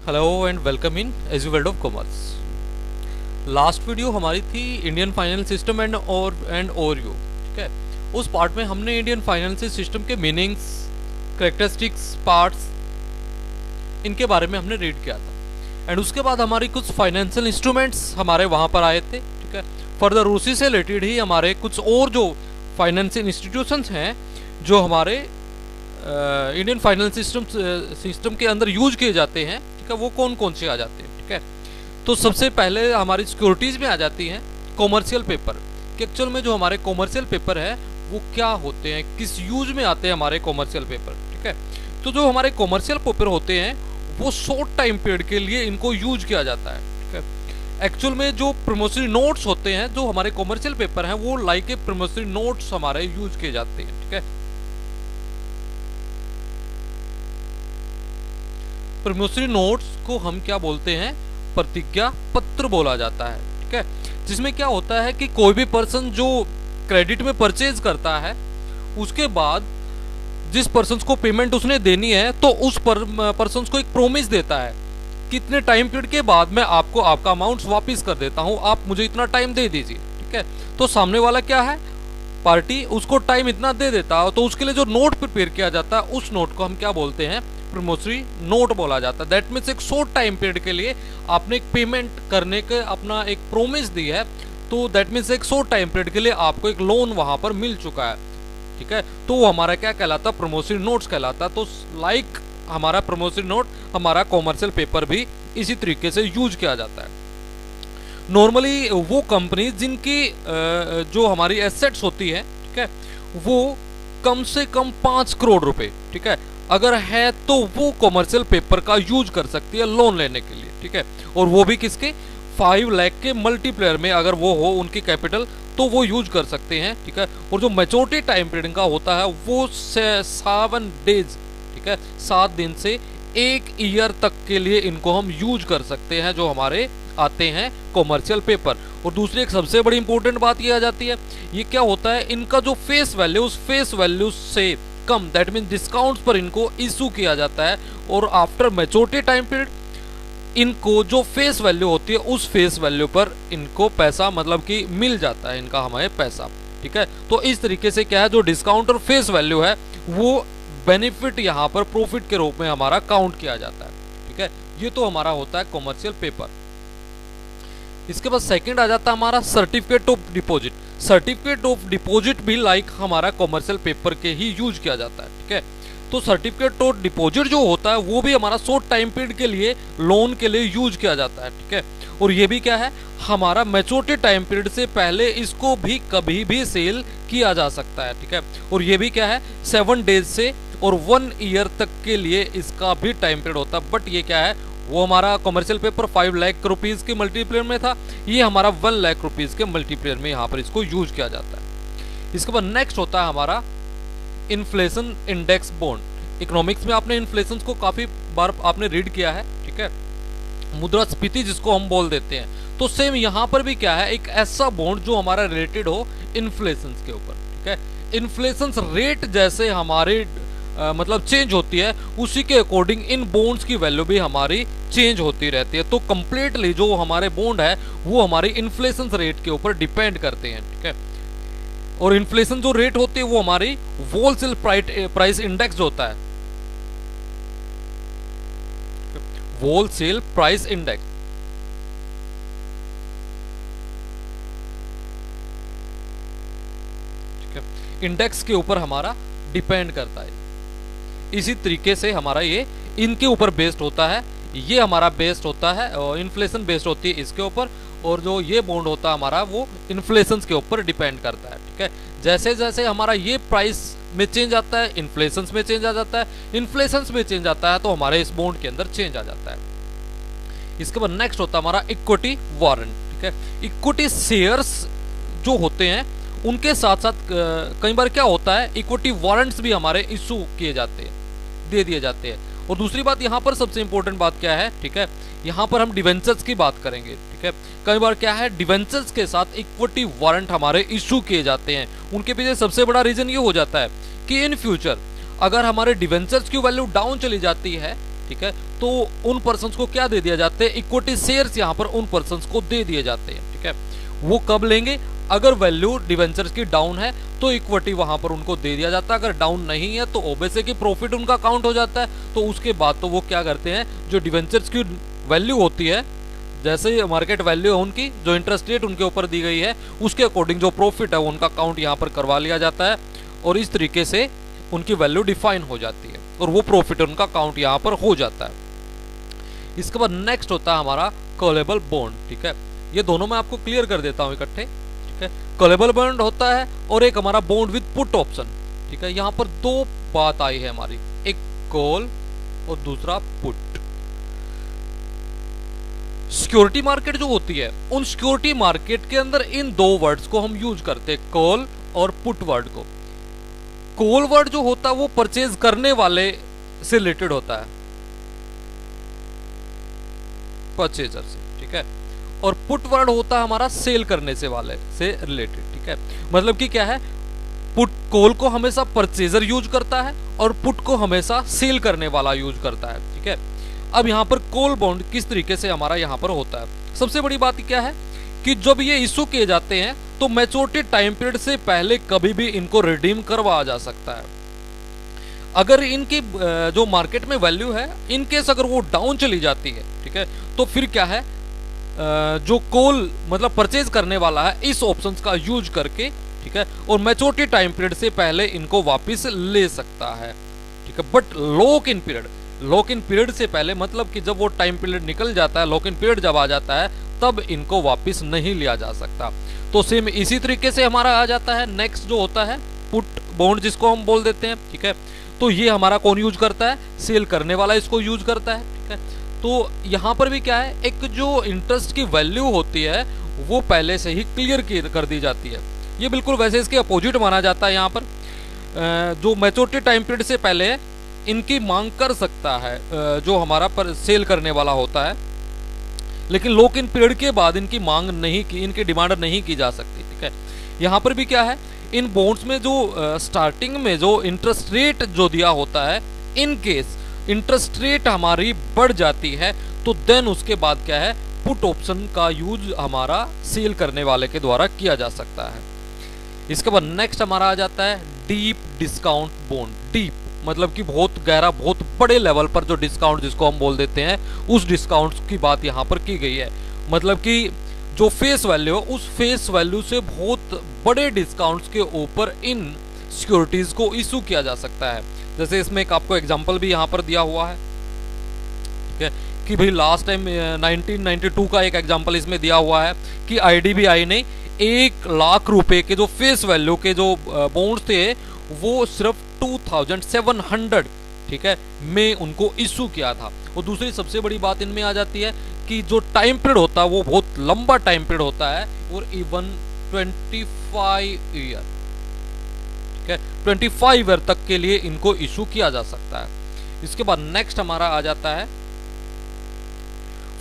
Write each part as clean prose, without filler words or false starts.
Hello and welcome in edge world of commerce. Last video हमारी थी Indian finance system and overview. ठीक है, उस पार्ट में हमने इंडियन फाइनेंशियल सिस्टम के मीनिंग्स, कैरेक्टरिस्टिक्स, पार्ट्स, इनके बारे में हमने रीड किया था। एंड उसके बाद हमारी कुछ फाइनेंशियल इंस्ट्रूमेंट्स हमारे वहाँ पर आए थे। ठीक है, फर्दर उसी से रिलेटेड ही हमारे कुछ और जो फाइनेंशियल इंस्टीट्यूशंस हैं जो हमारे इंडियन फाइनेंस सिस्टम के अंदर यूज किए जाते हैं। ठीक है, वो कौन कौन से आ जाते हैं। ठीक है, तो सबसे पहले हमारी सिक्योरिटीज में आ जाती हैं कॉमर्शियल पेपर। कि एक्चुअल में जो हमारे कॉमर्शियल पेपर है वो क्या होते हैं, किस यूज में आते हैं हमारे कॉमर्शियल पेपर। ठीक है, तो जो हमारे कॉमर्शियल पेपर होते हैं वो शॉर्ट टाइम पीरियड के लिए इनको यूज किया जाता है। ठीक है, एक्चुअल में जो प्रमोशनरी नोट्स होते हैं जो हमारे कॉमर्शियल पेपर हैं वो लाइक ए प्रमोशनरी नोट्स हमारे यूज किए जाते हैं। ठीक है, प्रमोशनरी नोट्स को हम क्या बोलते हैं, प्रतिज्ञा पत्र बोला जाता है। ठीक है, जिसमें क्या होता है कि कोई भी पर्सन जो क्रेडिट में परचेज करता है उसके बाद जिस पर्सन को पेमेंट उसने देनी है तो उस पर्सन को एक प्रोमिस देता है कि इतने टाइम पीरियड के बाद मैं आपको आपका अमाउंट वापिस कर देता हूं, आप मुझे इतना टाइम दे दीजिए। ठीक है, तो सामने वाला क्या है, पार्टी, उसको टाइम इतना दे देता है तो उसके लिए जो नोट प्रिपेयर किया जाता है उस नोट को हम क्या बोलते हैं, प्रमोशनरी नोट बोला जाता है। दैट मीन्स एक शॉर्ट टाइम पीरियड के लिए आपने एक पेमेंट करने के अपना एक प्रोमिस दी है, तो दैट मीन्स एक शॉर्ट टाइम पीरियड के लिए आपको एक लोन वहां पर मिल चुका है। ठीक है, तो वो हमारा क्या कहलाता है, प्रमोशनरी नोट्स कहलाता है। तो लाइक हमारा प्रमोशनरी नोट, हमारा कॉमर्शियल पेपर भी इसी तरीके से यूज किया जाता है। नॉर्मली वो कंपनी जिनकी जो हमारी एसेट्स होती है, ठीक है, वो कम से कम 5 करोड़ रुपए, ठीक है, अगर है तो वो कॉमर्शियल पेपर का यूज कर सकती है लोन लेने के लिए। ठीक है, और वो भी किसके, 5 लाख के मल्टीप्लेयर में अगर वो हो उनकी कैपिटल तो वो यूज कर सकते हैं। ठीक है, और जो मैच्योरिटी टाइम पीरियड का होता है वो 7 डेज, ठीक है, 7 दिन से 1 ईयर तक के लिए इनको हम यूज कर सकते हैं जो हमारे आते हैं कॉमर्शियल पेपर। और दूसरी एक सबसे बड़ी इंपॉर्टेंट बात ये आ जाती है, ये क्या होता है, इनका जो फेस वैल्यू उस फेस वैल्यू से कम, दैट मीन डिस्काउंट पर इनको इशू किया जाता है। और आफ्टर मैच्योरिटी टाइम पीरियड इनको जो फेस वैल्यू होती है उस फेस वैल्यू पर इनको पैसा मतलब कि मिल जाता है इनका हमारे पैसा। ठीक है, तो इस तरीके से क्या है, जो डिस्काउंट और फेस वैल्यू है वो बेनिफिट यहाँ पर प्रॉफिट के रूप में हमारा काउंट किया जाता है। ठीक है, ये तो हमारा होता है कॉमर्शियल पेपर। इसके बाद सेकंड आ जाता है हमारा certificate of deposit. Certificate of deposit भी लाइक हमारा कॉमर्शियल पेपर के ही यूज किया जाता है। ठीक है, तो सर्टिफिकेट ऑफ डिपॉजिट जो होता है वो भी हमारा शॉर्ट टाइम पीरियड के लिए लोन के लिए यूज किया जाता है। ठीक है, और ये भी क्या है, हमारा मैच्योरिटी टाइम पीरियड से पहले इसको भी कभी भी सेल किया जा सकता है। ठीक है, और ये भी क्या है, 7 डेज से और 1 ईयर तक के लिए इसका भी टाइम पीरियड होता है। बट ये क्या है, वो हमारा कॉमर्शियल पेपर 5 लाख रुपीज के मल्टीप्लेयर में था, ये हमारा 1 लाख रुपीज के मल्टीप्लेयर में यहाँ पर इसको यूज किया जाता है। इसके बाद नेक्स्ट होता है हमारा इन्फ्लेशन इंडेक्स बॉन्ड। इकोनॉमिक्स में आपने इन्फ्लेशन को काफी बार आपने रीड किया है। ठीक है, मुद्रास्फीति जिसको हम बोल देते हैं, तो सेम यहाँ पर भी क्या है, एक ऐसा बॉन्ड जो हमारा रिलेटेड हो इन्फ्लेशन के ऊपर। ठीक है, इन्फ्लेशन रेट जैसे हमारे मतलब चेंज होती है उसी के अकॉर्डिंग इन बॉन्ड्स की वैल्यू भी हमारी चेंज होती रहती है। तो कंप्लीटली जो हमारे बॉन्ड है वो हमारे इन्फ्लेशन रेट के ऊपर डिपेंड करते हैं। ठीक है, और इन्फ्लेशन जो रेट होती है वो हमारी होलसेल प्राइस इंडेक्स होता है, होलसेल प्राइस इंडेक्स। ठीक है, इंडेक्स के ऊपर हमारा डिपेंड करता है। इसी तरीके से हमारा ये इनके ऊपर बेस्ड होता है, ये हमारा बेस्ड होता है और इन्फ्लेशन बेस्ड होती है इसके ऊपर, और जो ये बॉन्ड होता है हमारा वो इन्फ्लेशन के ऊपर डिपेंड करता है। ठीक है, जैसे जैसे हमारा ये प्राइस में चेंज आता है इन्फ्लेशन में चेंज आ जाता है, इन्फ्लेशन में चेंज आता है तो हमारे इस बॉन्ड के अंदर चेंज आ जाता है। इसके बाद नेक्स्ट होता है हमारा इक्विटी वारंट। ठीक है, इक्विटी शेयर्स जो होते हैं उनके साथ साथ कई बार क्या होता है, इक्विटी वारंट्स भी हमारे इशू किए जाते हैं, दे दिए जाते हैं। और दूसरी बात यहाँ पर सबसे इंपॉर्टेंट बात क्या है, ठीक है, यहाँ पर हम डिवेंचर्स की बात करेंगे। ठीक है, कई बार क्या है, डिवेंचर्स के साथ इक्विटी वारंट हमारे इशू किए जाते हैं। उनके पीछे सबसे बड़ा रीजन ये हो जाता है कि इन फ्यूचर अगर हमारे डिवेंचर्स की वैल्यू डाउन चली जाती है, ठीक है, तो उन पर्सन्स को क्या दे दिया जाते हैं, इक्विटी शेयर्स यहाँ पर उन पर्सन्स को दे दिए जाते हैं। ठीक है, वो कब लेंगे, अगर वैल्यू डिवेंचर्स की डाउन है तो इक्विटी वहां पर उनको दे दिया जाता है, अगर डाउन नहीं है तो ओबेसे की प्रॉफिट उनका काउंट हो जाता है। तो उसके बाद तो वो क्या करते हैं, जो डिवेंचर्स की वैल्यू होती है, जैसे मार्केट वैल्यू है उनकी, जो इंटरेस्ट रेट उनके ऊपर दी गई है उसके अकॉर्डिंग जो प्रॉफिट है उनका काउंट यहाँ पर करवा लिया जाता है, और इस तरीके से उनकी वैल्यू डिफाइन हो जाती है और वो प्रॉफिट उनका काउंट यहाँ पर हो जाता है। इसके बाद नेक्स्ट होता है हमारा कॉलेबल बॉन्ड। ठीक है, ये दोनों मैं आपको क्लियर कर देता हूँ इकट्ठे। ठीक है, कॉलेबल बॉन्ड होता है और एक हमारा बॉन्ड विद पुट ऑप्शन। ठीक है, यहाँ पर दो बात आई है हमारी, एक कॉल और दूसरा पुट। सिक्योरिटी मार्केट जो होती है, उन सिक्योरिटी मार्केट के अंदर इन दो वर्ड्स को हम यूज करते हैं, कॉल और पुट वर्ड को। कॉल वर्ड जो होता है वो परचेज करने वाले से रिलेटेड होता है, परचेजर से। ठीक है, और पुट वर्ड होता है हमारा सेल करने से वाले से रिलेटेड। ठीक है, मतलब कि क्या है, पुट कॉल को हमेशा परचेजर यूज करता है और पुट को हमेशा सेल करने वाला यूज करता है। ठीक है, अब यहाँ पर कॉल बॉन्ड किस तरीके से हमारा यहाँ पर होता है, सबसे बड़ी बात क्या है कि जब ये इशू किए जाते हैं तो मैच्योरिटी टाइम पीरियड से पहले कभी भी इनको रिडीम करवाया जा सकता है। अगर इनकी जो मार्केट में वैल्यू है, इन केस अगर वो डाउन चली जाती है, ठीक है, तो फिर क्या है, जो कॉल मतलब परचेज करने वाला है इस ऑप्शंस का यूज करके, ठीक है, और मैच्योरिटी टाइम पीरियड से पहले इनको वापस ले सकता है। ठीक है, बट लॉक इन पीरियड से पहले, मतलब कि जब वो टाइम पीरियड निकल जाता है, लॉक इन पीरियड जब आ जाता है, तब इनको वापस नहीं लिया जा सकता। तो सेम इसी तरीके से हमारा आ जाता है नेक्स्ट जो होता है पुट बॉन्ड, जिसको हम बोल देते हैं। ठीक है, तो ये हमारा कौन यूज करता है, सेल करने वाला इसको यूज करता है। ठीक है, तो यहाँ पर भी क्या है, एक जो इंटरेस्ट की वैल्यू होती है वो पहले से ही क्लियर कर दी जाती है। ये बिल्कुल वैसे इसके अपोजिट माना जाता है। यहाँ पर जो मैच्योरिटी टाइम पीरियड से पहले इनकी मांग कर सकता है जो हमारा पर सेल करने वाला होता है, लेकिन लॉक इन पीरियड के बाद इनकी मांग नहीं की, इनकी डिमांड नहीं की जा सकती। ठीक है, यहाँ पर भी क्या है, इन बॉन्ड्स में जो स्टार्टिंग में जो इंटरेस्ट रेट जो दिया होता है, इन केस इंटरेस्ट रेट हमारी बढ़ जाती है तो देन उसके बाद क्या है, पुट ऑप्शन का यूज हमारा सेल करने वाले के द्वारा किया जा सकता है। इसके बाद नेक्स्ट हमारा आ जाता है डीप डिस्काउंट बॉन्ड। डीप मतलब कि बहुत गहरा, बहुत बड़े लेवल पर जो डिस्काउंट जिसको हम बोल देते हैं, उस डिस्काउंट की बात यहाँ पर की गई है। मतलब कि जो फेस वैल्यू है, उस फेस वैल्यू से बहुत बड़े डिस्काउंट्स के ऊपर इन सिक्योरिटीज को इशू किया जा सकता है। जैसे इसमें एक आपको एग्जांपल भी यहाँ पर दिया हुआ है, ठीक है, कि भाई लास्ट टाइम 1992 का एक एग्जांपल इसमें दिया हुआ है कि IDBI ने 1 लाख रुपए के जो फेस वैल्यू के जो बॉन्ड्स थे वो सिर्फ 2700, ठीक है, में उनको इशू किया था। और दूसरी सबसे बड़ी बात इनमें आ जाती है कि जो टाइम पीरियड होता है वो बहुत लंबा टाइम पीरियड होता है, और इवन 25 ईयर, ठीक है, 25 ईयर तक के लिए इनको इशू किया जा सकता है। इसके बाद नेक्स्ट हमारा आ जाता है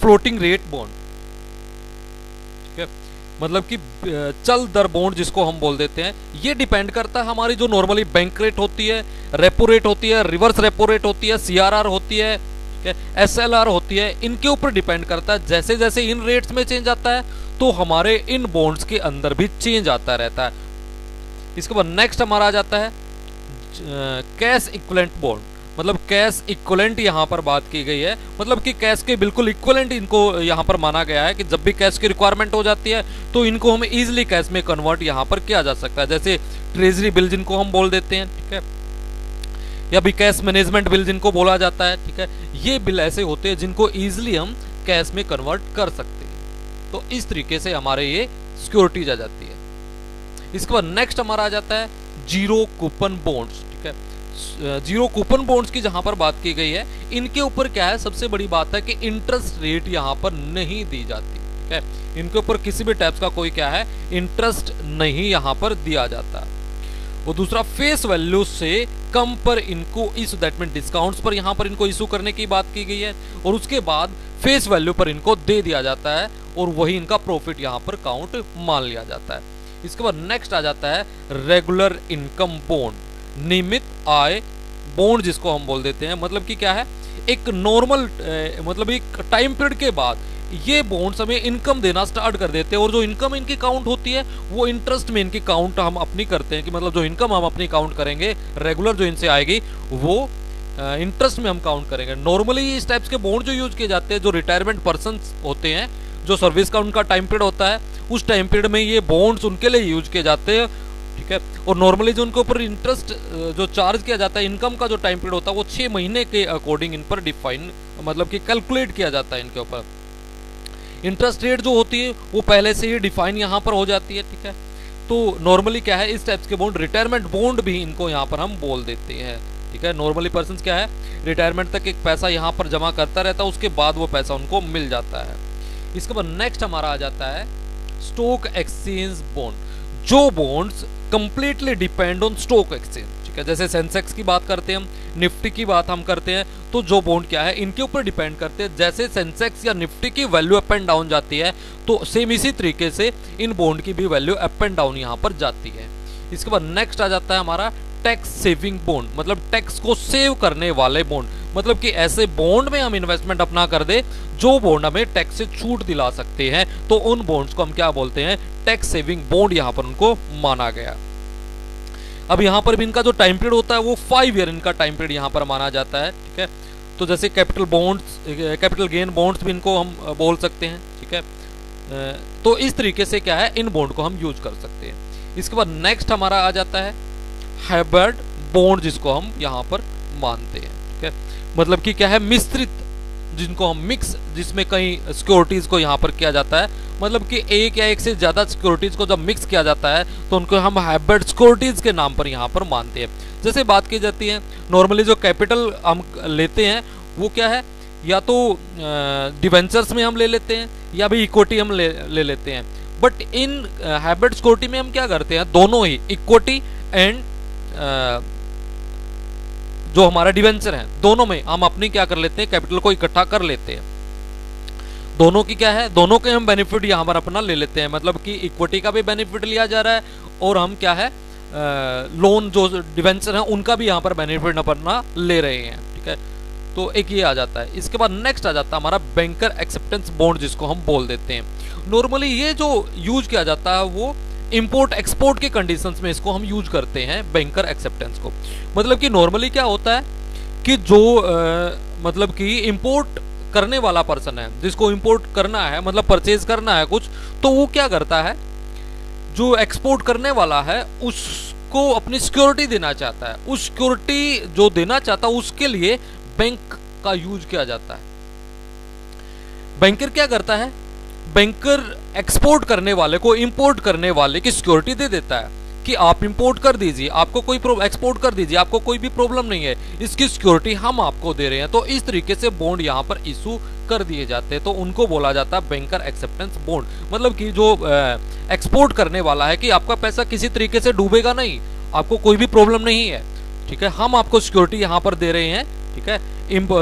फ्लोटिंग रेट बॉन्ड। ठीक है, मतलब कि चल दर बॉन्ड जिसको हम बोल देते हैं, ये डिपेंड करता है हमारी जो नॉर्मली बैंक रेट होती है, रेपो रेट होती है, रिवर्स रेपो रेट होती है, CRR होती है, SLR होती है, इनके ऊपर डिपेंड करता है। जैसे जैसे इन रेट्स में चेंज आता है तो हमारे इन बॉन्ड्स के अंदर भी चेंज आता रहता है। इसके बाद नेक्स्ट हमारा आ जाता है कैश इक्विवेलेंट बॉन्ड। मतलब कैश इक्विवेलेंट यहाँ पर बात की गई है, मतलब कि कैश के बिल्कुल इक्विवेलेंट इनको यहाँ पर माना गया है कि जब भी कैश की रिक्वायरमेंट हो जाती है तो इनको हमें इजीली कैश में कन्वर्ट यहाँ पर किया जा सकता है। जैसे ट्रेजरी बिल जिनको हम बोल देते हैं, ठीक है, या भी कैश मैनेजमेंट बिल जिनको बोला जाता है, ठीक है, ये बिल ऐसे होते हैं जिनको इजीली हम कैश में कन्वर्ट कर सकते हैं। तो इस तरीके से हमारे ये सिक्योरिटीज आ जाती है। इसके बाद नेक्स्ट हमारा आ जाता है जीरो कूपन बॉन्ड्स। ठीक है, जीरो कूपन बॉन्ड्स की जहां पर बात की गई है, इनके ऊपर क्या है, सबसे बड़ी बात है कि इंटरेस्ट रेट यहां पर नहीं दी जाती। ठीक है, इनके ऊपर किसी भी टाइप का कोई क्या है, इंटरेस्ट नहीं यहां पर दिया जाता। और दूसरा फेस वैल्यू से कम पर इनको इशू, दैट मीन डिस्काउंट्स पर यहां पर इनको इशू करने की बात की गई है, और उसके बाद फेस वैल्यू पर इनको दे दिया जाता है और वही इनका प्रॉफिट यहां पर काउंट मान लिया जाता है। इसके बाद नेक्स्ट आ जाता है रेगुलर इनकम बॉन्ड, नियमित आय बॉन्ड जिसको हम बोल देते हैं। मतलब कि क्या है एक नॉर्मल मतलब एक टाइम पीरियड के बाद ये बॉन्ड्स हमें इनकम देना स्टार्ट कर देते हैं, और जो इनकम इनकी काउंट होती है वो इंटरेस्ट में इनकी काउंट हम अपनी करते हैं, कि मतलब जो इनकम हम अपनी काउंट करेंगे रेगुलर जो इनसे आएगी वो इंटरेस्ट में हम काउंट करेंगे। नॉर्मली इस टाइप्स के बॉन्ड जो यूज किए जाते हैं, जो रिटायरमेंट पर्सन होते हैं, जो सर्विस का उनका टाइम पीरियड होता है, उस टाइम पीरियड में ये बॉन्ड्स उनके लिए यूज किए जाते हैं, ठीक है। और नॉर्मली जो उनके ऊपर इंटरेस्ट जो चार्ज किया जाता है, इनकम का जो टाइम पीरियड होता है वो 6 महीने के अकॉर्डिंग इन पर डिफाइन मतलब कि कैलकुलेट किया जाता है इनके ऊपर। इंटरेस्ट रेट जो होती है वो पहले से ही डिफाइन यहाँ पर हो जाती है, ठीक है। तो नॉर्मली क्या है, इस टाइप्स के बॉन्ड रिटायरमेंट बॉन्ड भी इनको यहाँ पर हम बोल देते हैं, ठीक है। नॉर्मली पर्सन क्या है, रिटायरमेंट तक एक पैसा यहाँ पर जमा करता रहता है, उसके बाद वो पैसा उनको मिल जाता है। इसके बाद नेक्स्ट हमारा आ जाता है स्टॉक एक्सचेंज बॉन्ड, जो bonds completely depend on stock exchange, ठीक है। जैसे सेंसेक्स की बात करते हैं हम, निफ्टी की बात हम करते हैं, तो जो बॉन्ड क्या है इनके ऊपर डिपेंड करते हैं। जैसे सेंसेक्स या निफ्टी की वैल्यू अप एंड डाउन जाती है, तो सेम इसी तरीके से इन बॉन्ड की भी वैल्यू अप एंड डाउन यहाँ पर जाती है। इसके बाद नेक्स्ट आ जाता है हमारा टैक्स सेविंग बॉन्ड, मतलब टैक्स को सेव करने वाले बॉन्ड, मतलब कि ऐसे बॉन्ड में हम इन्वेस्टमेंट अपना कर दे जो बॉन्ड हमें टैक्स से छूट दिला सकते हैं, तो उन बॉन्ड्स को हम क्या बोलते हैं, टैक्स सेविंग बॉन्ड यहाँ पर उनको माना गया। अब यहाँ पर भी इनका जो टाइम पीरियड होता है वो 5 ईयर इनका टाइम पीरियड यहाँ पर माना जाता है, ठीक है। तो जैसे capital bonds, capital gain bonds भी इनको हम बोल सकते हैं, ठीक है। तो इस तरीके से क्या है, इन बॉन्ड को हम यूज कर सकते हैं। इसके बाद नेक्स्ट हमारा आ जाता है हाइब्रिड बॉन्ड, जिसको हम यहाँ पर मानते हैं, ठीक है। मतलब कि क्या है, मिश्रित, जिनको हम मिक्स, जिसमें कई सिक्योरिटीज को यहाँ पर किया जाता है, मतलब कि एक या एक से ज्यादा सिक्योरिटीज को जब मिक्स किया जाता है तो उनको हम हाइब्रिड सिक्योरिटीज के नाम पर यहाँ पर मानते हैं। जैसे बात की जाती है नॉर्मली जो कैपिटल हम लेते हैं वो क्या है, या तो डिवेंचर्स में हम ले लेते हैं या भी इक्विटी हम ले लेते हैं। बट इन हाइब्रिड सिक्योरिटी में हम क्या करते हैं, दोनों ही इक्विटी एंड जो हमारा डिवेंचर है, दोनों में हम अपनी क्या कर लेते हैं, कैपिटल को इकट्ठा कर लेते हैं। दोनों की क्या है, दोनों के हम बेनिफिट यहाँ पर अपना ले लेते हैं, मतलब कि इक्विटी का भी बेनिफिट लिया जा रहा है और हम क्या है, लोन जो डिवेंचर है उनका भी यहाँ पर बेनिफिट अपना ले रहे हैं, ठीक है। तो एक ये आ जाता है। इसके बाद नेक्स्ट आ जाता है हमारा बैंकर एक्सेप्टेंस बॉन्ड, जिसको हम बोल देते हैं। नॉर्मली ये जो यूज किया जाता है वो इंपोर्ट एक्सपोर्ट के कंडीशंस में इसको हम यूज करते हैं, बैंकर एक्सेप्टेंस को। मतलब कि नॉर्मली क्या होता है कि जो मतलब कि इंपोर्ट करने वाला पर्सन है, जिसको इंपोर्ट करना है, मतलब परचेज करना है कुछ, तो वो क्या करता है, जो एक्सपोर्ट करने वाला है उसको अपनी सिक्योरिटी देना चाहता है, उस सिक्योरिटी जो देना चाहता है उसके लिए बैंक का यूज किया जाता है। बैंकर क्या करता है, बैंकर एक्सपोर्ट करने वाले को इंपोर्ट करने वाले की सिक्योरिटी दे देता है कि आप इंपोर्ट कर दीजिए, आपको कोई एक्सपोर्ट कर दीजिए, आपको कोई भी प्रॉब्लम नहीं है, इसकी सिक्योरिटी हम आपको दे रहे हैं। तो इस तरीके से बॉन्ड यहाँ पर इशू कर दिए जाते हैं, तो उनको बोला जाता है बैंकर एक्सेप्टेंस बॉन्ड। मतलब कि जो एक्सपोर्ट करने वाला है कि आपका पैसा किसी तरीके से डूबेगा नहीं, आपको कोई भी प्रॉब्लम नहीं है, ठीक है, हम आपको सिक्योरिटी यहाँ पर दे रहे हैं, ठीक है।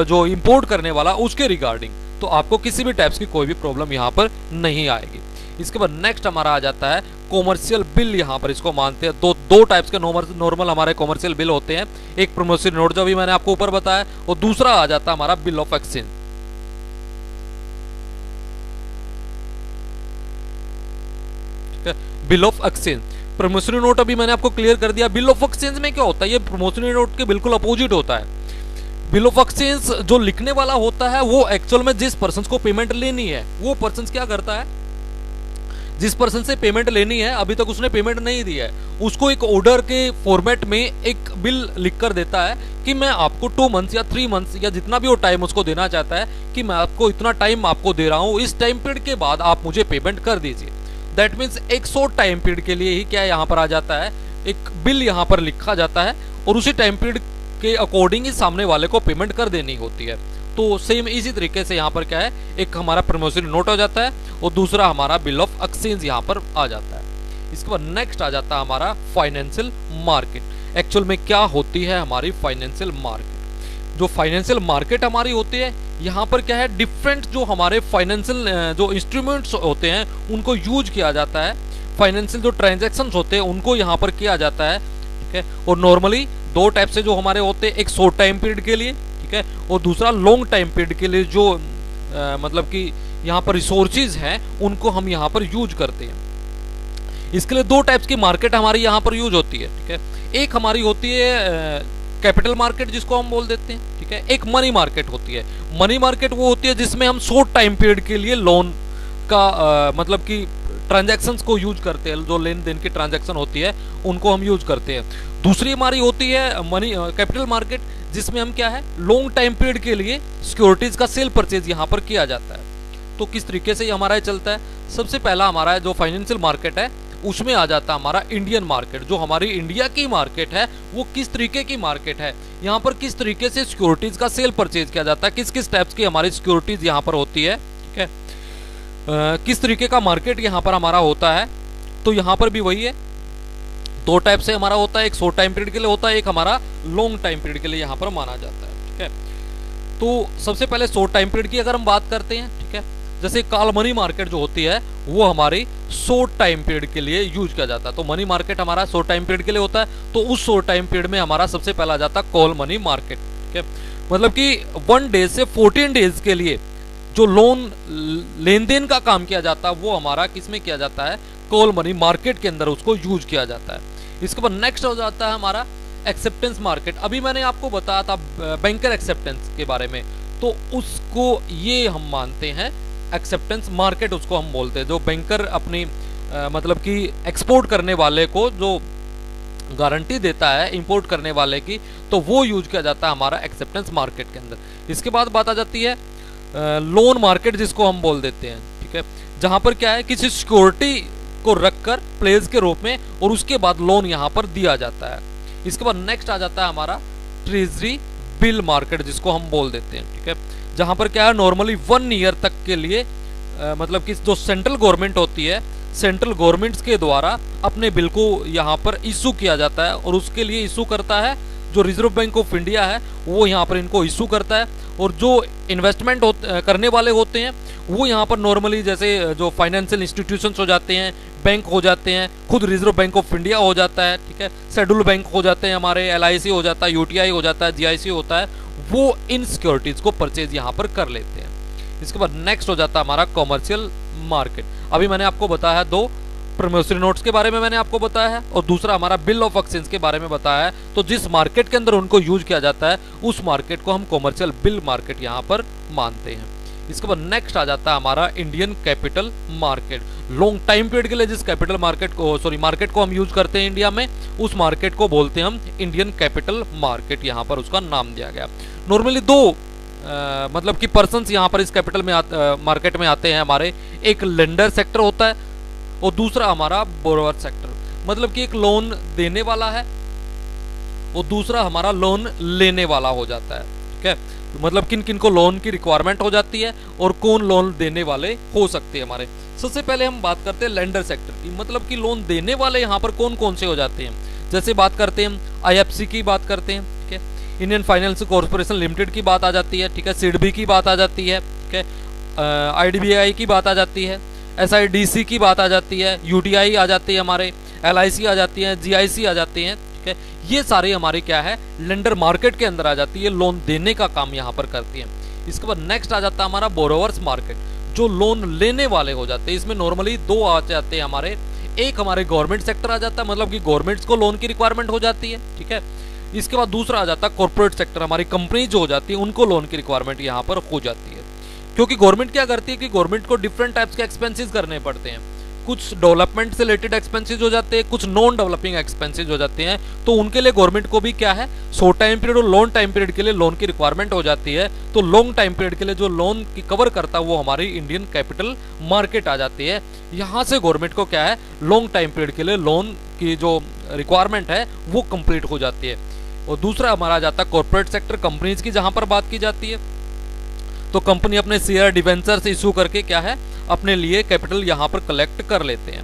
जो इंपोर्ट करने वाला उसके रिगार्डिंग, तो आपको किसी भी टाइप्स की कोई भी प्रॉब्लम यहाँ पर नहीं आएगी। इसके बाद नेक्स्ट हमारा आ जाता है कॉमर्शियल बिल, यहाँ पर इसको मानते हैं। दो टाइप्स के नॉर्मल हमारे कॉमर्शियल बिल होते हैं, एक प्रोमिसरी नोट जो भी मैंने आपको ऊपर बताया, और दूसरा आ जाता है हमारा बिल ऑफ एक्सचेंज। ठीक है, bill of exchange, promissory note अभी मैंने आपको क्लियर कर दिया। बिल ऑफ एक्सचेंज में क्या होता है, ये प्रोमिसरी नोट के बिल्कुल अपोजिट होता है। बिल ऑफ एक्सचेंज जो लिखने वाला होता है वो एक्चुअल में जिस पर्सन को पेमेंट लेनी है, वो पर्सन क्या करता है, जिस पर्सन से पेमेंट लेनी है अभी तक उसने पेमेंट नहीं दी है, उसको एक ऑर्डर के फॉर्मेट में एक बिल लिख कर देता है कि मैं आपको 2 मंथ्स या 3 मंथ्स या जितना भी वो टाइम उसको देना चाहता है कि मैं आपको इतना टाइम आपको दे रहा हूं, इस टाइम पीरियड के बाद आप मुझे पेमेंट कर दीजिए। दैट मीन्स एक शॉर्ट टाइम पीरियड के लिए ही क्या यहाँ पर आ जाता है, एक बिल यहाँ पर लिखा जाता है और उसी टाइम पीरियड के अकॉर्डिंग ही सामने वाले को पेमेंट कर देनी होती है। तो सेम इसी तरीके से यहाँ पर क्या है, एक हमारा प्रमोशनरी नोट हो जाता है और दूसरा हमारा बिल ऑफ एक्सचेंज यहाँ पर आ जाता है। इसके बाद नेक्स्ट आ जाता है हमारा फाइनेंशियल मार्केट। एक्चुअल में क्या होती है हमारी फाइनेंशियल मार्केट, जो फाइनेंशियल मार्केट हमारी होती है, यहाँ पर क्या है, डिफरेंट जो हमारे फाइनेंशियल जो इंस्ट्रूमेंट्स होते हैं उनको यूज किया जाता है, फाइनेंशियल जो ट्रांजेक्शन्स होते हैं उनको यहाँ पर किया जाता है, ठीक है। और नॉर्मली 2 टाइप से जो हमारे होते हैं, एक शॉर्ट टाइम पीरियड के लिए, ठीक ठीक है, और दूसरा लॉन्ग टाइम पीरियड के लिए जो मतलब कि यहाँ पर रिसोर्सेज हैं उनको हम यहाँ पर यूज करते हैं। इसके लिए दो टाइप्स की मार्केट हमारी यहाँ पर यूज होती है, ठीक है। एक हमारी होती है कैपिटल मार्केट जिसको हम बोल देते हैं, ठीक है। एक मनी मार्केट होती है। मनी मार्केट वो होती है जिसमें हम शॉर्ट टाइम पीरियड के लिए लोन का मतलब कि ट्रांजैक्शंस को यूज करते हैं, जो लेन देन की ट्रांजैक्शन होती है उनको हम यूज करते हैं। दूसरी हमारी होती है मनी कैपिटल मार्केट जिसमें हम क्या है लॉन्ग टाइम पीरियड के लिए सिक्योरिटीज का सेल परचेज यहाँ पर किया जाता है। तो किस तरीके से हमारा ये चलता है, सबसे पहला हमारा जो फाइनेंशियल मार्केट है उसमें आ जाता है हमारा इंडियन मार्केट। जो हमारी इंडिया की मार्केट है वो किस तरीके की मार्केट है, यहाँ पर किस तरीके से सिक्योरिटीज का सेल परचेज किया जाता है, किस किस टाइप्स की हमारी सिक्योरिटीज यहाँ पर होती है, ठीक है। किस तरीके का मार्केट यहाँ पर हमारा होता है। तो यहाँ पर भी वही है, दो टाइप से हमारा होता है, एक शॉर्ट टाइम पीरियड के लिए होता है, एक हमारा लॉन्ग टाइम पीरियड के लिए यहाँ पर माना जाता है, ठीक है। तो सबसे पहले शॉर्ट टाइम पीरियड की अगर हम बात करते हैं, ठीक है, जैसे कॉल मनी मार्केट जो होती है वो हमारी शॉर्ट टाइम पीरियड के लिए यूज किया जाता है। तो मनी मार्केट हमारा शॉर्ट टाइम पीरियड के लिए होता है, तो उस शॉर्ट टाइम पीरियड में हमारा सबसे पहला आ जाता है कॉल मनी मार्केट, ठीक है। मतलब कि 1 डे से 14 डेज के लिए जो लोन लेन देन का काम किया जाता है वो हमारा किसमें किया जाता है, कॉल मनी मार्केट के अंदर उसको यूज किया जाता है। इसके बाद नेक्स्ट हो जाता है हमारा एक्सेप्टेंस मार्केट। अभी मैंने आपको बताया था बैंकर एक्सेप्टेंस के बारे में, तो उसको ये हम मानते हैं एक्सेप्टेंस मार्केट उसको हम बोलते हैं। जो बैंकर अपनी मतलब कि एक्सपोर्ट करने वाले को जो गारंटी देता है इंपोर्ट करने वाले की, तो वो यूज किया जाता है हमारा एक्सेप्टेंस मार्केट के अंदर। इसके बाद बात आ जाती है लोन मार्केट जिसको हम बोल देते हैं, ठीक है, जहां पर क्या है किसी सिक्योरिटी को रखकर प्लेस के रूप में और उसके बाद लोन यहां पर दिया जाता है। इसके बाद नेक्स्ट आ जाता है हमारा ट्रेजरी बिल मार्केट जिसको हम बोल देते हैं, ठीक है, जहां पर क्या है नॉर्मली 1 ईयर तक के लिए मतलब कि जो सेंट्रल गवर्नमेंट होती है, सेंट्रल गवर्नमेंट्स के द्वारा अपने बिल को यहाँ पर इशू किया जाता है, और उसके लिए इशू करता है जो रिजर्व बैंक ऑफ इंडिया है, वो यहाँ पर इनको इशू करता है। और जो इन्वेस्टमेंट करने वाले होते हैं वो यहाँ पर नॉर्मली जैसे जो फाइनेंशियल इंस्टीट्यूशंस हो जाते हैं, बैंक हो जाते हैं, खुद रिजर्व बैंक ऑफ इंडिया हो जाता है, ठीक है, शेड्यूल बैंक हो जाते हैं हमारे, LIC हो जाता है, UTI हो जाता है, GIC होता है, वो इन सिक्योरिटीज को परचेज यहाँ पर कर लेते हैं। इसके बाद नेक्स्ट हो जाता है हमारा कॉमर्शियल मार्केट। अभी मैंने आपको बताया है 2 प्रॉमिसरी नोट्स के बारे में मैंने आपको बताया है, और दूसरा हमारा बिल ऑफ एक्सचेंज के बारे में बताया है। तो जिस मार्केट के अंदर उनको यूज किया जाता है उस मार्केट को हम कॉमर्शियल बिल मार्केट यहाँ पर मानते हैं। इसके बाद नेक्स्ट आ जाता है हमारा Indian capital market. Long time period के लिए जिस कैपिटल मार्केट को मार्केट को हम यूज करते हैं इंडिया में, उस मार्केट को बोलते हैं हम इंडियन कैपिटल मार्केट, यहाँ पर उसका नाम दिया गया। नॉर्मली 2 मतलब कि पर्सन्स यहाँ पर इस कैपिटल में मार्केट में आते हैं हमारे, एक लेंडर सेक्टर होता है और दूसरा हमारा बोरोवर सेक्टर। मतलब कि एक लोन देने वाला है और दूसरा हमारा लोन लेने वाला हो जाता है, ठीक है। मतलब किन किन को लोन की रिक्वायरमेंट हो जाती है और कौन लोन देने वाले हो सकते हैं हमारे। सबसे पहले हम बात करते हैं लेंडर सेक्टर की, मतलब कि लोन देने वाले यहाँ पर कौन कौन से हो जाते हैं। जैसे बात करते हैं IFC की बात करते हैं, ठीक है, इंडियन फाइनेंस कॉर्पोरेशन लिमिटेड की बात आ जाती है, ठीक है, SIDBI की बात आ जाती है, ठीक है, IDBI की बात आ जाती है, SIDC की बात आ जाती है, UTI आ जाती है हमारे, LIC आ जाती है, GIC आ जाती हैं, ठीक है। ये सारे हमारे क्या है लेंडर मार्केट के अंदर आ जाती है, लोन देने का काम यहाँ पर करती है। इसके बाद नेक्स्ट आ जाता है हमारा बोरोवर्स मार्केट, जो लोन लेने वाले हो जाते हैं। इसमें नॉर्मली 2 आ जाते हैं हमारे, एक हमारे गवर्नमेंट सेक्टर आ जाता है, मतलब कि गवर्नमेंट्स को लोन की रिक्वायरमेंट हो जाती है, ठीक है। इसके बाद दूसरा आ जाता है कॉर्पोरेट सेक्टर, हमारी कंपनी जो हो जाती है उनको लोन की रिक्वायरमेंट यहाँ पर हो जाती है। क्योंकि गवर्नमेंट क्या करती है कि गवर्नमेंट को डिफरेंट टाइप्स के एक्सपेंसेस करने पड़ते हैं, कुछ डेवलपमेंट से रिलेटेड एक्सपेंसेस हो जाते हैं, कुछ नॉन डेवलपिंग एक्सपेंसेस हो जाते हैं। तो उनके लिए गवर्नमेंट को भी क्या है शॉर्ट टाइम पीरियड और लॉन्ग टाइम पीरियड के लिए लोन की रिक्वायरमेंट हो जाती है। तो लॉन्ग टाइम पीरियड के लिए जो लोन की कवर करता है वो हमारी इंडियन कैपिटल मार्केट आ जाती है। यहाँ से गवर्नमेंट को क्या है लॉन्ग टाइम पीरियड के लिए लोन की जो रिक्वायरमेंट है वो कंप्लीट हो जाती है। और दूसरा हमारा आ जाता है कॉर्पोरेट सेक्टर, कंपनीज की जहां पर बात की जाती है, तो कंपनी अपने शेयर डिवेंचर्स इशू करके क्या है अपने लिए कैपिटल यहां पर कलेक्ट कर लेते हैं।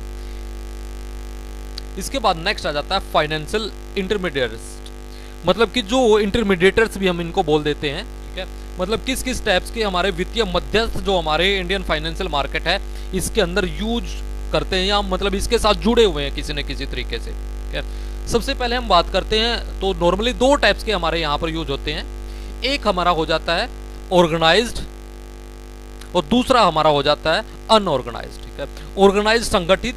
इसके बाद नेक्स्ट आ जाता है फाइनेंशियल इंटरमीडिएटर्स, मतलब कि जो इंटरमीडिएटर्स भी हम इनको बोल देते हैं, ठीक है, मतलब किस किस टाइप्स के हमारे वित्तीय मध्यस्थ जो हमारे इंडियन फाइनेंशियल मार्केट है इसके अंदर यूज करते हैं या मतलब इसके साथ जुड़े हुए हैं किसी न किसी तरीके से, ठीक है। सबसे पहले हम बात करते हैं तो नॉर्मली 2 टाइप्स के हमारे यहाँ पर यूज होते हैं। एक हमारा हो जाता है ऑर्गेनाइज्ड और दूसरा हमारा हो जाता है अनऑर्गेनाइज्ड। ठीक है, ऑर्गेनाइज्ड संगठित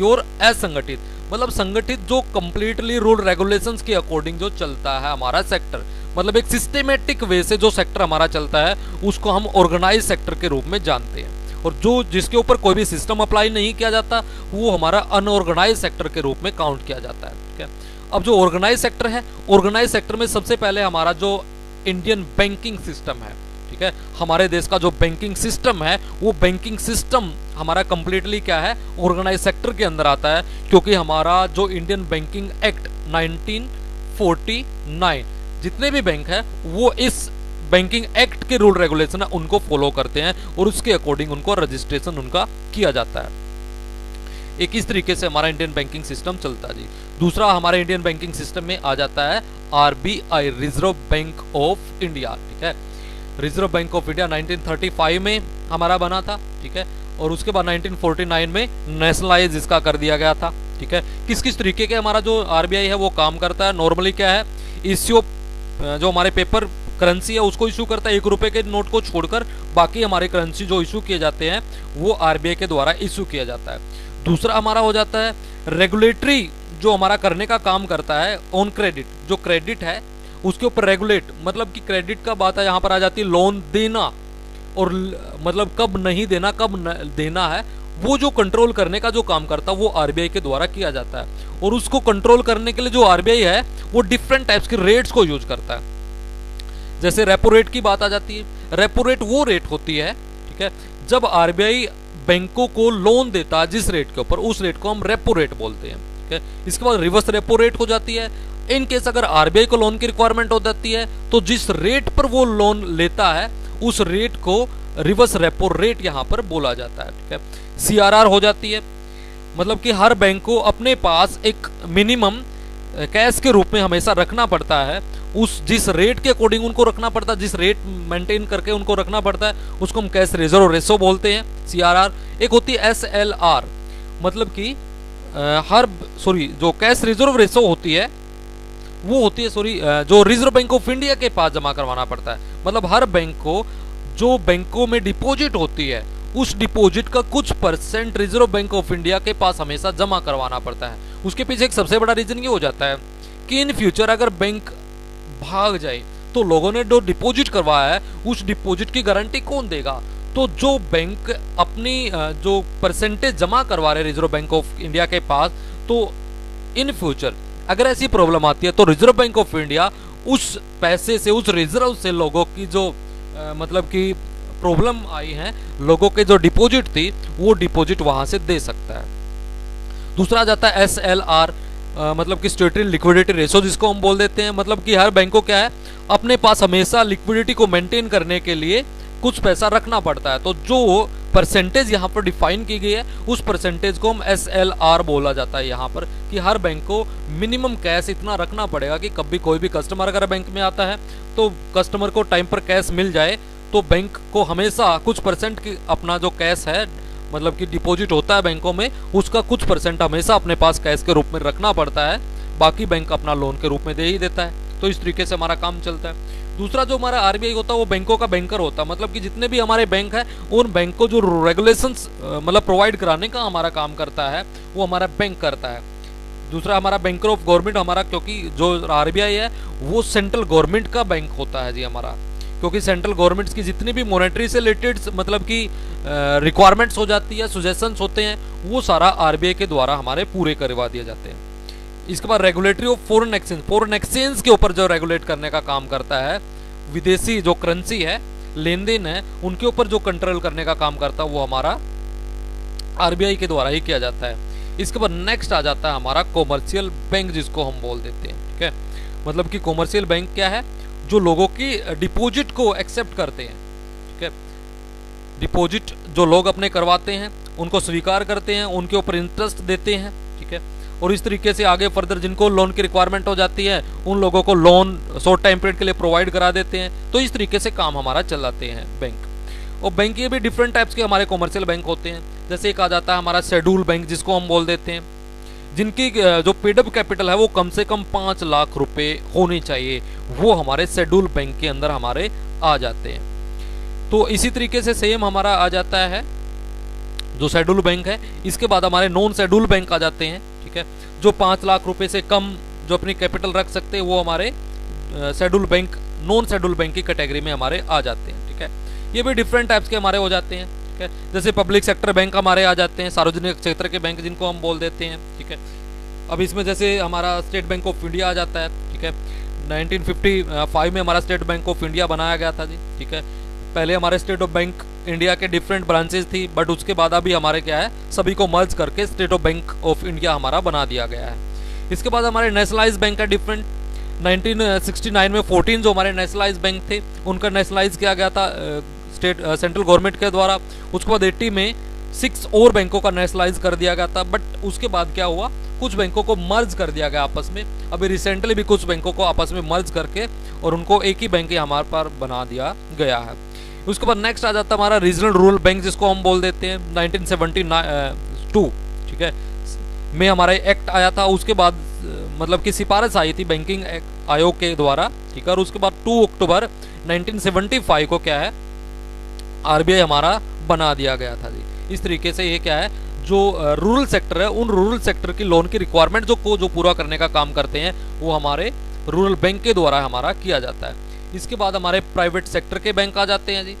और असंगठित, मतलब संगठित जो कंप्लीटली रूल रेगुलेशंस के अकॉर्डिंग जो चलता है हमारा सेक्टर, मतलब एक सिस्टेमेटिक वे से जो सेक्टर हमारा चलता है उसको हम ऑर्गेनाइज सेक्टर के रूप में जानते हैं। और जो जिसके ऊपर कोई भी सिस्टम अप्लाई नहीं किया जाता वो हमारा अनऑर्गेनाइज सेक्टर के रूप में काउंट किया जाता है। ठीक है, अब जो ऑर्गेनाइज सेक्टर है, ऑर्गेनाइज सेक्टर में सबसे पहले हमारा जो इंडियन बैंकिंग सिस्टम है, ठीक है, हमारे देश का जो बैंकिंग सिस्टम है वो बैंकिंग सिस्टम हमारा कंप्लीटली क्या है, ऑर्गेनाइज सेक्टर के अंदर आता है, क्योंकि हमारा जो इंडियन बैंकिंग एक्ट 1949 जितने भी बैंक है वो इस बैंकिंग एक्ट के रूल रेगुलेशन है उनको फॉलो करते हैं और उसके अकॉर्डिंग उनको रजिस्ट्रेशन उनका किया जाता है। एक इस तरीके से हमारा इंडियन बैंकिंग सिस्टम चलता है जी। दूसरा हमारे इंडियन बैंकिंग सिस्टम में आ जाता है RBI, reserve bank of India. ठीक है, रिजर्व बैंक ऑफ इंडिया 1935 में हमारा बना था। ठीक है, और उसके बाद 1949 में नेशनलाइज इसका कर दिया गया था। ठीक है, किस किस तरीके के हमारा जो आरबीआई है वो काम करता है, नॉर्मली क्या है, इश्यू जो हमारे पेपर करेंसी है उसको इशू करता है, 1 रुपए के नोट को छोड़कर बाकी हमारे करेंसी जो इशू किए जाते हैं वो आरबीआई के द्वारा इशू किया जाता है। दूसरा हमारा हो जाता है रेगुलेटरी, जो हमारा करने का काम करता है ऑन क्रेडिट, जो क्रेडिट है उसके ऊपर रेगुलेट, मतलब कि क्रेडिट का बात है यहाँ पर आ जाती है लोन देना और मतलब कब नहीं देना, कब देना है, वो जो कंट्रोल करने का जो काम करता है वो आरबीआई के द्वारा किया जाता है। और उसको कंट्रोल करने के लिए जो आरबीआई है वो डिफरेंट टाइप्स के रेट्स को यूज करता है। जैसे रेपो रेट की बात आ जाती है, रेपो रेट वो रेट होती है, ठीक है, जब आरबीआई बैंकों को लोन देता है जिस रेट के ऊपर, उस रेट को हम रेपो रेट बोलते हैं। ठीक है, इसके बाद रिवर्स रेपो रेट हो जाती है। इन केस अगर आरबीआई को लोन की रिक्वायरमेंट हो जाती है तो जिस रेट पर वो लोन लेता है उस रेट को रिवर्स रेपो रेट यहां पर बोला जाता है। ठीक है, सीआरआर हो जाती है, मतलब कि हर बैंक को अपने पास एक मिनिमम कैश के रूप में हमेशा रखना पड़ता है, उस जिस रेट के अकॉर्डिंग उनको रखना पड़ता है, जिस रेट मेंटेन करके उनको रखना पड़ता है उसको हम कैश रिजर्व रेशो बोलते हैं, सीआरआर। एक होती है एसएलआर, मतलब कि जो कैश रिजर्व रेशो होती है वो होती है जो रिजर्व बैंक ऑफ इंडिया के पास जमा करवाना पड़ता है, मतलब हर बैंक को जो बैंकों में डिपॉजिट होती है उस डिपॉजिट का कुछ percent reserve bank of India के पास हमेशा जमा करवाना पड़ता है। उसके पीछे एक सबसे बड़ा रीजन ये हो जाता है कि इन फ्यूचर अगर बैंक भाग जाए तो लोगों ने जो डिपॉजिट करवाया है उस डिपॉजिट की गारंटी कौन देगा, तो जो बैंक अपनी जो परसेंटेज जमा करवा रहे रिजर्व बैंक ऑफ इंडिया के पास, तो इन फ्यूचर अगर ऐसी प्रॉब्लम आती है तो रिजर्व बैंक ऑफ इंडिया उस पैसे से, उस रिजर्व से लोगों की जो मतलब कि प्रॉब्लम आई है, लोगों के जो डिपॉजिट थी वो डिपॉजिट वहां से दे सकता है। दूसरा आ जाता है एसएलआर, मतलब कि स्टेटरी लिक्विडिटी रेशो जिसको हम बोल देते हैं, मतलब कि हर बैंक को क्या है अपने पास हमेशा लिक्विडिटी को मेंटेन करने के लिए कुछ पैसा रखना पड़ता है, तो जो परसेंटेज यहाँ पर डिफाइन की गई है उस परसेंटेज को हम एसएलआर बोला जाता है यहाँ पर, कि हर बैंक को मिनिमम कैश इतना रखना पड़ेगा कि कभी कोई भी कस्टमर अगर बैंक में आता है तो कस्टमर को टाइम पर कैश मिल जाए, तो बैंक को हमेशा कुछ परसेंट की अपना जो कैश है, मतलब कि डिपॉजिट होता है बैंकों में, उसका कुछ परसेंट हमेशा अपने पास कैश के रूप में रखना पड़ता है, बाकी बैंक अपना लोन के रूप में दे ही देता है। तो इस तरीके से हमारा काम चलता है। दूसरा जो हमारा आरबीआई होता है वो बैंकों का बैंकर होता है, मतलब कि जितने भी हमारे बैंक है उन बैंक को जो रेगुलेशंस मतलब प्रोवाइड कराने का हमारा काम करता है वो हमारा बैंक करता है। दूसरा हमारा बैंकर ऑफ गवर्नमेंट हमारा, क्योंकि जो आरबीआई है वो सेंट्रल गवर्नमेंट का बैंक होता है जी हमारा, क्योंकि सेंट्रल गवर्नमेंट की जितनी भी मॉनेटरी से रिलेटेड मतलब कि रिक्वायरमेंट्स हो जाती है, सजेशंस होते हैं, वो सारा आरबीआई के द्वारा हमारे पूरे करवा दिए जाते हैं। इसके बाद regulatory of foreign exchange, foreign exchange के ऊपर जो रेगुलेट करने का काम करता है, विदेशी जो करेंसी है, लेन देन है, उनके ऊपर जो कंट्रोल करने का काम करता है वो हमारा आरबीआई के द्वारा ही किया जाता है। इसके बाद नेक्स्ट आ जाता है हमारा कॉमर्शियल बैंक जिसको हम बोल देते हैं। ठीक है, मतलब कि कॉमर्शियल बैंक क्या है, जो लोगों की डिपॉजिट को एक्सेप्ट करते हैं। ठीक है, डिपॉजिट जो लोग अपने करवाते हैं उनको स्वीकार करते हैं, उनके ऊपर इंटरेस्ट देते हैं। ठीक है, और इस तरीके से आगे फर्दर जिनको लोन की रिक्वायरमेंट हो जाती है उन लोगों को लोन शॉर्ट टाइम पीरियड के लिए प्रोवाइड करा देते हैं। तो इस तरीके से काम हमारा चलाते हैं बैंक। और बैंक ये भी डिफरेंट टाइप्स के हमारे कॉमर्शियल बैंक होते हैं, जैसे एक आ जाता है हमारा शेड्यूल बैंक जिसको हम बोल देते हैं। जिनकी जो पेड अप कैपिटल है वो कम से कम 5 लाख रुपए होनी चाहिए, वो हमारे शेड्यूल बैंक के अंदर हमारे आ जाते हैं। तो इसी तरीके से सेम हमारा आ जाता है जो शेड्यूल बैंक है। इसके बाद हमारे नॉन शेड्यूल बैंक आ जाते हैं, ठीक है, जो 5 लाख रुपए से कम जो अपनी कैपिटल रख सकते हैं वो हमारे schedule bank, non schedule bank की कैटेगरी में हमारे आ जाते हैं, ठीक है। ये भी डिफरेंट टाइप्स के हमारे हो जाते हैं, ठीक है। जैसे पब्लिक सेक्टर बैंक हमारे आ जाते हैं, सार्वजनिक क्षेत्र के बैंक जिनको हम बोल देते हैं, ठीक है। अब इसमें जैसे हमारा स्टेट बैंक ऑफ इंडिया आ जाता है, ठीक है। 1955 में हमारा स्टेट बैंक ऑफ इंडिया बनाया गया था जी, ठीक है। पहले हमारे स्टेट ऑफ बैंक इंडिया के डिफरेंट ब्रांचेस थी, बट उसके बाद अभी हमारे क्या है, सभी को मर्ज करके state of bank of India हमारा बना दिया गया है। इसके बाद हमारे नेशनलाइज बैंक का डिफरेंट 1969 में 14 जो हमारे नेशनलाइज बैंक थे उनका नेशनलाइज किया गया था सेंट्रल गवर्नमेंट के द्वारा। उसके बाद 80 में 6 और बैंकों का नेशनलाइज कर दिया गया था, बट उसके बाद क्या हुआ, कुछ बैंकों को मर्ज कर दिया गया आपस में। अभी रिसेंटली भी कुछ बैंकों को आपस में मर्ज करके और उनको एक ही बैंक हमारे पर बना दिया गया है। उसके बाद नेक्स्ट आ जाता है हमारा रीजनल रूरल बैंक जिसको हम बोल देते हैं 1972, ठीक है, में हमारा एक्ट आया था। उसके बाद मतलब कि सिफारिश आई थी बैंकिंग आयोग के द्वारा, ठीक है। और उसके बाद 2 अक्टूबर 1975 को क्या है, आरबीआई हमारा बना दिया गया था जी। इस तरीके से ये क्या है, जो रूरल सेक्टर है उन रूरल सेक्टर की लोन की रिक्वायरमेंट जो पूरा करने का काम करते हैं वो हमारे रूरल बैंक के द्वारा हमारा किया जाता है। इसके बाद हमारे प्राइवेट सेक्टर के बैंक आ जाते हैं जी,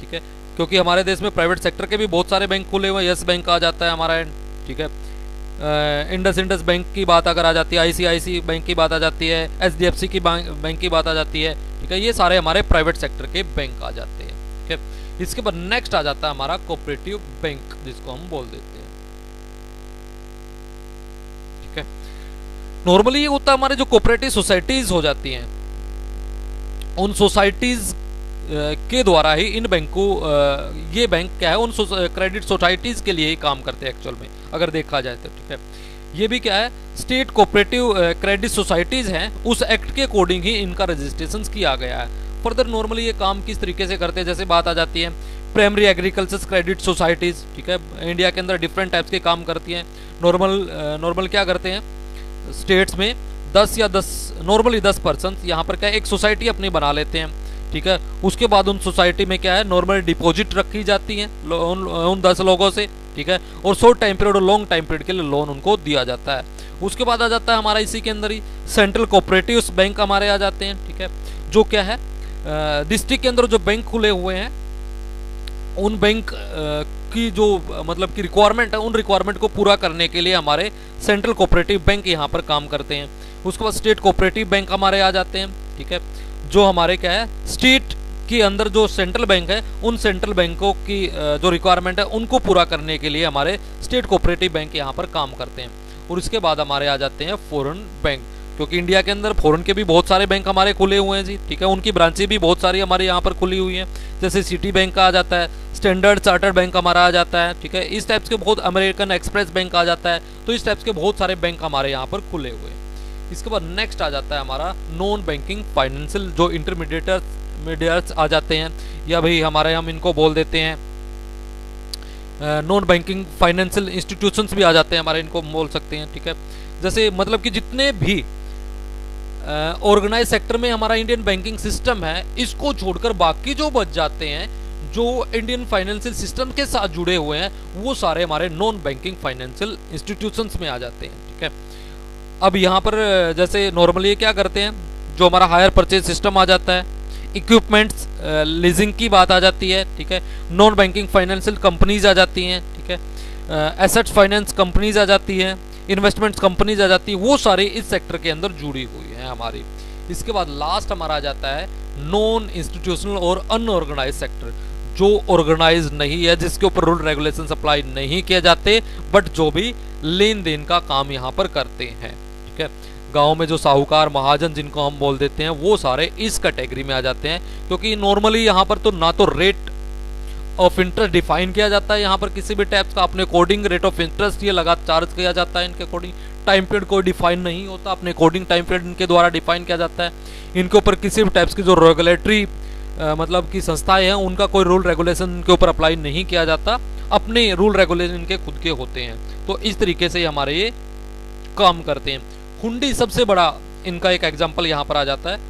ठीक है, क्योंकि हमारे देश में प्राइवेट सेक्टर के भी बहुत सारे बैंक खुले हुए हैं। यस बैंक आ जाता है हमारा, ठीक है। इंडस बैंक की बात अगर आ जाती है, आईसीआईसी बैंक की बात आ जाती है, एचडीएफसी की बैंक की बात आ जाती है, ठीक है। ये सारे हमारे प्राइवेट सेक्टर के बैंक आ जाते हैं, ठीक है। इसके बाद नेक्स्ट आ जाता है हमारा कोऑपरेटिव बैंक जिसको हम बोल देते हैं, ठीक है। नॉर्मली ये होता है हमारे जो कोऑपरेटिव सोसाइटीज हो जाती हैं, उन सोसाइटीज के द्वारा ही इन बैंकों ये बैंक क्या है उन क्रेडिट सोसाइटीज के लिए ही काम करते हैं एक्चुअल में अगर देखा जाए तो, ठीक है। ये भी क्या है, स्टेट कोऑपरेटिव क्रेडिट सोसाइटीज हैं, उस एक्ट के अकॉर्डिंग ही इनका रजिस्ट्रेशन किया गया है। फर्दर नॉर्मली ये काम किस तरीके से करते हैं, जैसे बात आ जाती है प्राइमरी एग्रीकल्चर क्रेडिट सोसाइटीज, ठीक है। इंडिया के अंदर डिफरेंट टाइप्स के काम करती हैं। नॉर्मल क्या करते हैं, स्टेट्स में 10 नॉर्मली 10 पर्सन यहाँ पर क्या एक सोसाइटी अपनी बना लेते हैं, ठीक है। उसके बाद उन सोसाइटी में क्या है, नॉर्मल डिपॉजिट रखी जाती है उन 10 लोगों से, ठीक है। और शॉर्ट टाइम पीरियड और लॉन्ग टाइम पीरियड के लिए लोन उनको दिया जाता है। उसके बाद आ जाता है हमारा इसी के अंदर ही सेंट्रल कोऑपरेटिव बैंक हमारे आ जाते हैं, ठीक है। जो क्या है, डिस्ट्रिक्ट के अंदर जो बैंक खुले हुए हैं उन बैंक की जो मतलब की रिक्वायरमेंट है, उन रिक्वायरमेंट को पूरा करने के लिए हमारे सेंट्रल कोऑपरेटिव बैंक यहाँ पर काम करते हैं। उसके बाद स्टेट कोऑपरेटिव बैंक हमारे आ जाते हैं, ठीक है। जो हमारे क्या है, स्टेट के अंदर जो सेंट्रल बैंक है उन सेंट्रल बैंकों की जो रिक्वायरमेंट है उनको पूरा करने के लिए हमारे स्टेट कोऑपरेटिव बैंक यहाँ पर काम करते हैं। और इसके बाद हमारे आ जाते हैं फॉरेन बैंक, क्योंकि इंडिया के अंदर फॉरेन के भी बहुत सारे बैंक हमारे खुले हुए हैं जी, ठीक है। उनकी ब्रांचें भी बहुत सारी हमारे यहाँ पर खुली हुई हैं, जैसे सिटी बैंक का आ जाता है, स्टैंडर्ड चार्टर्ड बैंक हमारा आ जाता है, ठीक है। इस टाइप्स के बहुत, अमेरिकन एक्सप्रेस बैंक आ जाता है, तो इस टाइप्स के बहुत सारे बैंक हमारे यहाँ पर खुले हुए हैं। इसके बाद नेक्स्ट आ जाता है हमारा नॉन बैंकिंग फाइनेंशियल, जो इंटरमीडिएट्स आ जाते हैं, या भाई हमारे हम इनको बोल देते हैं नॉन बैंकिंग फाइनेंशियल इंस्टीट्यूशंस भी आ जाते हैं हमारे, इनको बोल सकते हैं, ठीक है। जैसे मतलब कि जितने भी ऑर्गेनाइज सेक्टर में हमारा इंडियन बैंकिंग सिस्टम है, इसको छोड़कर बाकी जो बच जाते हैं जो इंडियन फाइनेंशियल सिस्टम के साथ जुड़े हुए हैं, वो सारे हमारे नॉन बैंकिंग फाइनेंशियल इंस्टीट्यूशंस में आ जाते हैं, ठीक है। अब यहाँ पर जैसे नॉर्मली क्या करते हैं, जो हमारा हायर परचेज सिस्टम आ जाता है, इक्विपमेंट्स लीजिंग की बात आ जाती है, ठीक है। नॉन बैंकिंग फाइनेंशियल कंपनीज आ जाती हैं, ठीक है। एसेट्स फाइनेंस कंपनीज आ जाती हैं, इन्वेस्टमेंट्स कंपनीज आ जाती है, वो सारे इस सेक्टर के अंदर जुड़ी हुई है हमारी। इसके बाद लास्ट हमारा आ जाता है नॉन इंस्टीट्यूशनल और अनऑर्गेनाइज सेक्टर, जो ऑर्गेनाइज नहीं है, जिसके ऊपर रूल रेगुलेशन अप्लाई नहीं किए जाते, बट जो भी लेन देन का काम यहाँ पर करते हैं, ठीक है। गांव में जो साहूकार महाजन जिनको हम बोल देते हैं, वो सारे इस कैटेगरी में आ जाते हैं, क्योंकि नॉर्मली यहाँ पर तो ना तो रेट ऑफ इंटरेस्ट डिफाइन किया जाता है यहाँ पर किसी भी टैक्स का, अपने अकॉर्डिंग रेट ऑफ इंटरेस्ट ये लगा चार्ज किया जाता है इनके अकॉर्डिंग। टाइम पीरियड कोई डिफाइन नहीं होता, अपने अकॉर्डिंग टाइम पीरियड इनके द्वारा डिफाइन किया जाता है। इनके ऊपर किसी भी टाइप्स की जो रेगुलेटरी मतलब की संस्थाएं हैं, उनका कोई रूल रेगुलेशन इनके ऊपर अप्लाई नहीं किया जाता, अपने रूल रेगुलेशन इनके खुद के होते हैं। तो इस तरीके से हमारे ये काम करते हैं। हुंडी सबसे बड़ा इनका एक एग्जाम्पल यहां पर आ जाता है।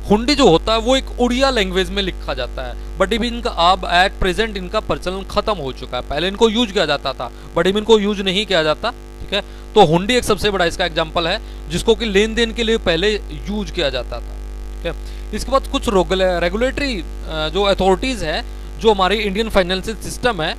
हुंडी जो होता है वो एक उड़िया लैंग्वेज में लिखा जाता है, बट इब इनका अब एट प्रेजेंट इनका प्रचलन खत्म हो चुका है। पहले इनको यूज किया जाता था, बट इब इनको यूज नहीं किया जाता। ठीक है, तो हुंडी एक सबसे बड़ा इसका एग्जांपल है जिसको कि लेन देन के लिए पहले यूज किया जाता था। ठीक है, इसके बाद कुछ रेगुलेटरी जो अथॉरिटीज है जो हमारी इंडियन फाइनेंशियल सिस्टम है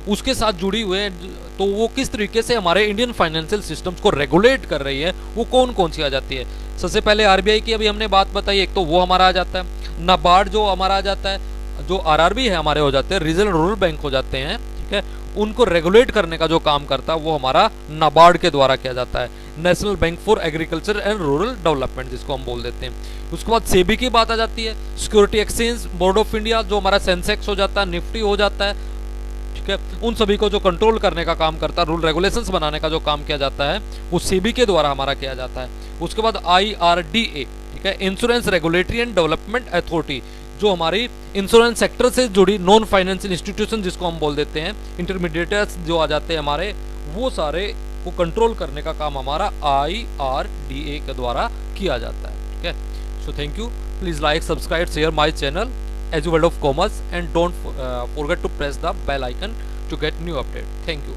उसके साथ जुड़ी हुई है, तो वो किस तरीके से हमारे इंडियन फाइनेंशियल सिस्टम्स को रेगुलेट कर रही है, वो कौन कौन सी आ जाती है। सबसे पहले आरबीआई की अभी हमने बात बताई, एक तो वो हमारा आ जाता है। नाबार्ड जो हमारा आ जाता है, जो आरआरबी है हमारे हो जाते हैं, रीजनल रूरल बैंक हो जाते हैं। ठीक है, उनको रेगुलेट करने का जो काम करता है वो हमारा नाबार्ड के द्वारा किया जाता है, national bank for agriculture and rural development जिसको हम बोल देते हैं। उसके बाद सेबी की बात आ जाती है, security exchange board of India जो हमारा सेंसेक्स हो जाता है, निफ्टी हो जाता है। ठीक है, उन सभी को जो कंट्रोल करने का काम करता है, रूल रेगुलेशंस बनाने का जो काम किया जाता है वो सेबी के द्वारा हमारा किया जाता है। उसके बाद IRDA, ठीक है, insurance regulatory and development authority, जो हमारी इंश्योरेंस सेक्टर से जुड़ी नॉन फाइनेंशियल इंस्टीट्यूशन जिसको हम बोल देते हैं, इंटरमीडिएटर्स जो आ जाते हैं हमारे, वो सारे को कंट्रोल करने का काम हमारा IRDA के द्वारा किया जाता है। ठीक है, so thank you, please like, subscribe, share my channel As World of Commerce and don't forget to press the bell icon to get new update. Thank you.